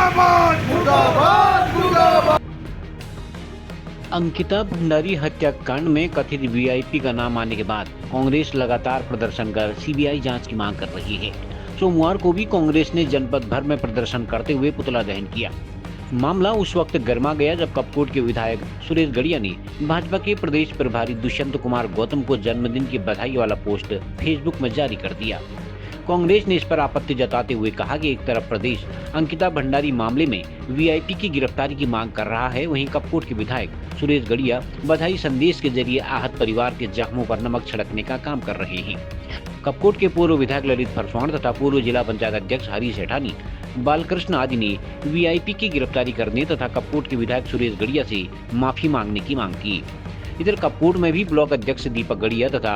मुर्दाबाद मुर्दाबाद मुर्दाबाद। अंकिता भंडारी हत्याकांड में कथित वीआईपी का नाम आने के बाद कांग्रेस लगातार प्रदर्शन कर सीबीआई जांच की मांग कर रही है। सोमवार को भी कांग्रेस ने जनपद भर में प्रदर्शन करते हुए पुतला दहन किया। मामला उस वक्त गर्मा गया जब कपकोट के विधायक सुरेश गड़िया ने भाजपा के प्रदेश प्रभारी दुष्यंत कुमार गौतम को जन्मदिन की बधाई वाला पोस्ट फेसबुक में जारी कर दिया। कांग्रेस ने इस पर आपत्ति जताते हुए कहा कि एक तरफ प्रदेश अंकिता भंडारी मामले में वीआईपी की गिरफ्तारी की मांग कर रहा है, वहीं कपकोट के विधायक सुरेश गड़िया बधाई संदेश के जरिए आहत परिवार के जख्मों पर नमक छिड़कने का काम कर रहे हैं। कपकोट के पूर्व विधायक ललित फरसौण तथा पूर्व जिला पंचायत अध्यक्ष हरीश सेठानी, बालकृष्ण आदि ने वीआईपी की गिरफ्तारी करने तथा कपकोट के विधायक सुरेश गड़िया से माफी मांगने की मांग की। इधर कपकोट में भी ब्लॉक अध्यक्ष दीपक गड़िया तथा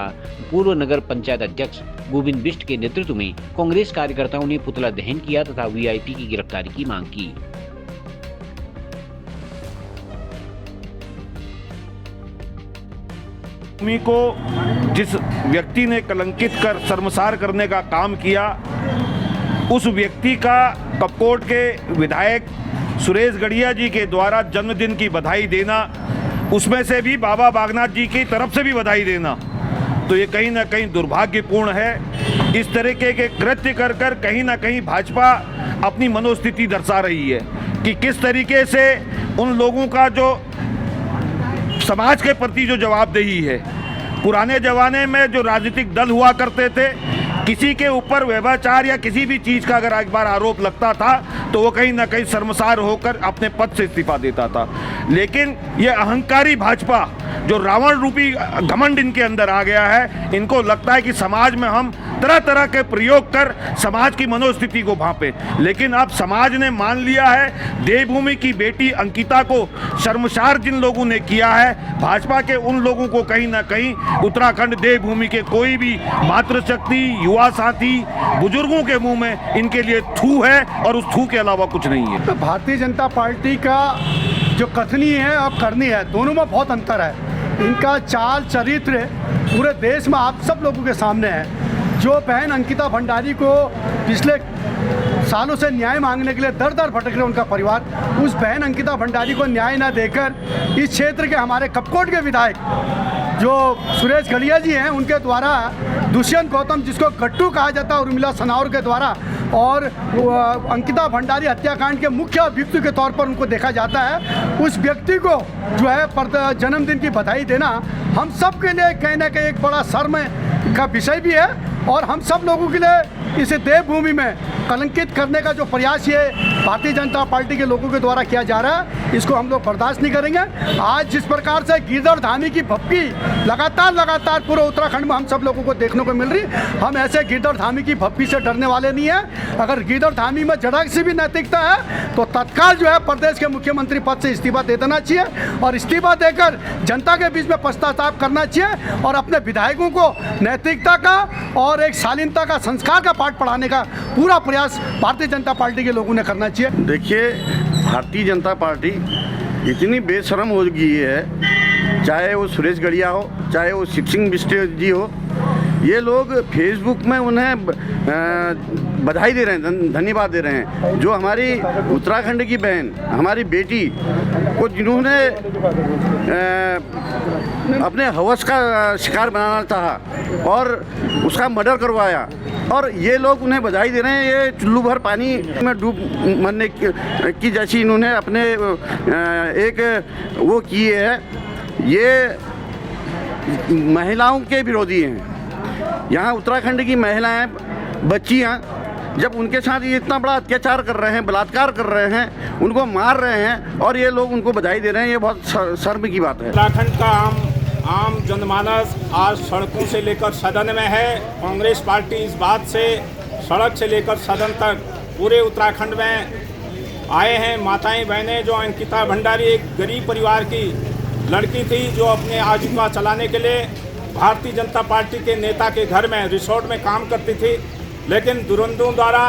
पूर्व नगर पंचायत अध्यक्ष गोविंद बिष्ट के नेतृत्व में कांग्रेस कार्यकर्ताओं ने पुतला दहन किया तथा वीआईपी की गिरफ्तारी की मांग की। भूमि को जिस व्यक्ति ने कलंकित कर शर्मसार करने का काम किया, उस व्यक्ति का कपकोट के विधायक सुरेश गड़िया जी के द्वारा जन्मदिन की बधाई देना, उसमें से भी बाबा बागनाथ जी की तरफ से भी बधाई देना, तो ये कहीं ना कहीं दुर्भाग्यपूर्ण है। इस तरीके के कृत्य कर कर कहीं ना कहीं भाजपा अपनी मनोस्थिति दर्शा रही है कि किस तरीके से उन लोगों का जो समाज के प्रति जो जवाबदेही है। पुराने ज़माने में जो राजनीतिक दल हुआ करते थे, किसी के ऊपर व्यभिचार या किसी भी चीज़ का अगर एक बार आरोप लगता था तो वो कहीं ना कहीं शर्मसार होकर अपने पद से इस्तीफा देता था। लेकिन ये अहंकारी भाजपा जो रावण रूपी घमंड इनके अंदर आ गया है, इनको लगता है कि समाज में हम तरह तरह के प्रयोग कर समाज की मनोस्थिति को भांपे। लेकिन अब समाज ने मान लिया है, देवभूमि की बेटी अंकिता को शर्मसार जिन लोगों ने किया है, भाजपा के उन लोगों को कहीं ना कहीं उत्तराखंड देवभूमि के कोई भी मातृशक्ति, युवा साथी, बुजुर्गों के मुंह में इनके लिए थू है और उस थू के अलावा कुछ नहीं है। तो भारतीय जनता पार्टी का जो कथनी है और करनी है, दोनों में बहुत अंतर है। इनका चाल चरित्र पूरे देश में आप सब लोगों के सामने है। जो बहन अंकिता भंडारी को पिछले सालों से न्याय मांगने के लिए दर दर भटक रहे उनका परिवार, उस बहन अंकिता भंडारी को न्याय न देकर इस क्षेत्र के हमारे कपकोट के विधायक जो सुरेश गड़िया जी हैं, उनके द्वारा दुष्यंत गौतम, जिसको गट्टू कहा जाता है, उर्मिला सनावर के द्वारा, और अंकिता भंडारी हत्याकांड के मुख्य अभियुक्त के तौर पर उनको देखा जाता है। उस व्यक्ति को जो है जन्मदिन की बधाई देना हम सब के लिए कहीं ना कहीं एक बड़ा शर्म का विषय भी है, और हम सब लोगों के लिए इसे देवभूमि में कलंकित करने का जो प्रयास ये भारतीय जनता पार्टी के लोगों के द्वारा किया जा रहा है, इसको हम लोग बर्दाश्त नहीं करेंगे। आज जिस प्रकार से गिरधर धामी की भपकी लगातार पूरे उत्तराखंड में हम सब लोगों को देखने को मिल रही, हम ऐसे गिरधर धामी की भपकी से डरने वाले नहीं है। अगर गिरधर धामी में जरा सी भी नैतिकता है तो तत्काल जो है प्रदेश के मुख्यमंत्री पद से इस्तीफा दे देना चाहिए, और इस्तीफा देकर जनता के बीच में पश्चाताप करना चाहिए, और अपने विधायकों को नैतिकता का और एक शालीनता का, संस्कार का पाठ पढ़ाने का पूरा प्रयास भारतीय जनता पार्टी के लोगों ने करना चाहिए। देखिए, भारतीय जनता पार्टी इतनी बेशरम हो गई है, चाहे वो सुरेश गड़िया हो, चाहे वो शिव सिंह बिष्ट जी हो, ये लोग फेसबुक में उन्हें बधाई दे रहे हैं, धन्यवाद दे रहे हैं। जो हमारी उत्तराखंड की बहन, हमारी बेटी को जिन्होंने अपने हवस का शिकार बनाना चाहा और उसका मर्डर करवाया, और ये लोग उन्हें बधाई दे रहे हैं। ये चुल्लू भर पानी में डूब मरने की जैसी इन्होंने अपने एक वो किए है। ये महिलाओं के विरोधी हैं। यहाँ उत्तराखंड की महिलाएं, बच्चियाँ, जब उनके साथ ये इतना बड़ा अत्याचार कर रहे हैं, बलात्कार कर रहे हैं, उनको मार रहे हैं, और ये लोग उनको बधाई दे रहे हैं, ये बहुत शर्म की बात है। उत्तराखंड का आम जनमानस आज सड़कों से लेकर सदन में है। कांग्रेस पार्टी इस बात से सड़क से लेकर सदन तक पूरे उत्तराखंड में आए हैं। माताएं बहनें, जो अंकिता भंडारी एक गरीब परिवार की लड़की थी जो अपने आजीविका चलाने के लिए भारतीय जनता पार्टी के नेता के घर में रिसोर्ट में काम करती थी, लेकिन दुरंधों द्वारा,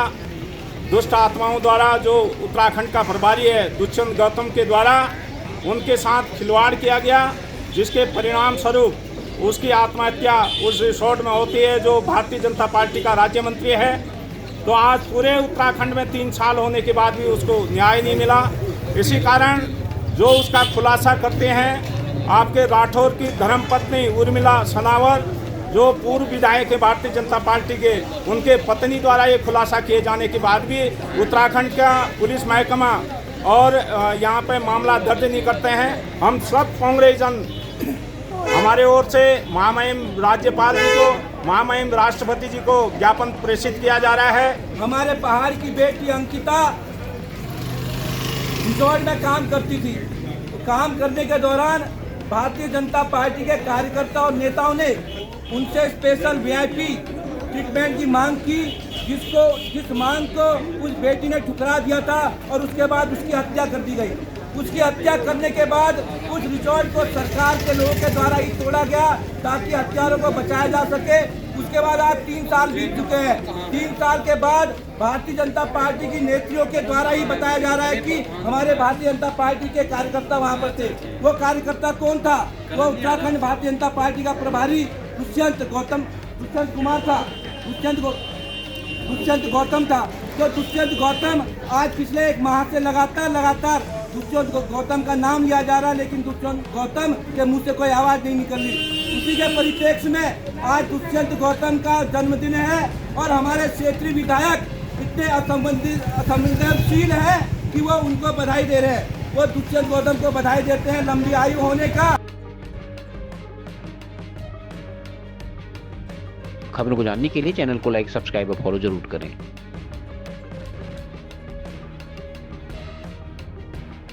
दुष्ट आत्माओं द्वारा, जो उत्तराखंड का प्रभारी है दुष्यंत गौतम के द्वारा उनके साथ खिलवाड़ किया गया, जिसके परिणाम स्वरूप उसकी आत्महत्या उस रिसोर्ट में होती है। जो भारतीय जनता पार्टी का राज्य मंत्री है, तो आज पूरे उत्तराखंड में 3 साल होने के बाद भी उसको न्याय नहीं मिला। इसी कारण जो उसका खुलासा करते हैं आपके राठौर की धर्मपत्नी उर्मिला सनावर, जो पूर्व विधायक है भारतीय जनता पार्टी के, उनके पत्नी द्वारा ये खुलासा किए जाने के बाद भी उत्तराखंड का पुलिस महकमा और यहाँ पे मामला दर्ज नहीं करते हैं। हम सब कांग्रेसजन हमारे ओर से महामहिम राज्यपाल जी को, महामहिम राष्ट्रपति जी को ज्ञापन प्रेषित किया जा रहा है। हमारे पहाड़ की बेटी अंकिता रिजॉर्ट में काम करती थी। काम करने के दौरान भारतीय जनता पार्टी के कार्यकर्ता और नेताओं ने उनसे स्पेशल वीआईपी ट्रीटमेंट की मांग की, जिस मांग को उस बेटी ने ठुकरा दिया था और उसके बाद उसकी हत्या कर दी गई। उसकी हत्या करने के बाद उस रिजॉर्ट को सरकार के लोगों के द्वारा ही तोड़ा गया ताकि हत्यारों को बचाया जा सके। उसके बाद आज 3 साल बीत चुके हैं। 3 साल के बाद भारतीय जनता पार्टी की नेत्रियों के द्वारा ही बताया जा रहा है कि हमारे भारतीय जनता पार्टी के कार्यकर्ता वहाँ पर थे। वो कार्यकर्ता कौन था? वो उत्तराखंड भारतीय जनता पार्टी का प्रभारी दुष्यंत कुमार था। दुष्यंत गौतम था। तो दुष्यंत गौतम आज पिछले 1 माह से लगातार दुष्यंत गौतम का नाम लिया जा रहा है, लेकिन दुष्यंत गौतम के मुंह से कोई आवाज़ नहीं निकल रही। उसी के परिप्रेक्ष्य में आज दुष्यंत गौतम का जन्मदिन है और हमारे क्षेत्रीय विधायक इतने असंवेदनशील हैं कि वो उनको बधाई दे रहे हैं। वो दुष्यंत गौतम को बधाई देते हैं लंबी आयु होने का। खबरों को जानने के लिए चैनल को लाइक, सब्सक्राइब और फॉलो जरूर करें।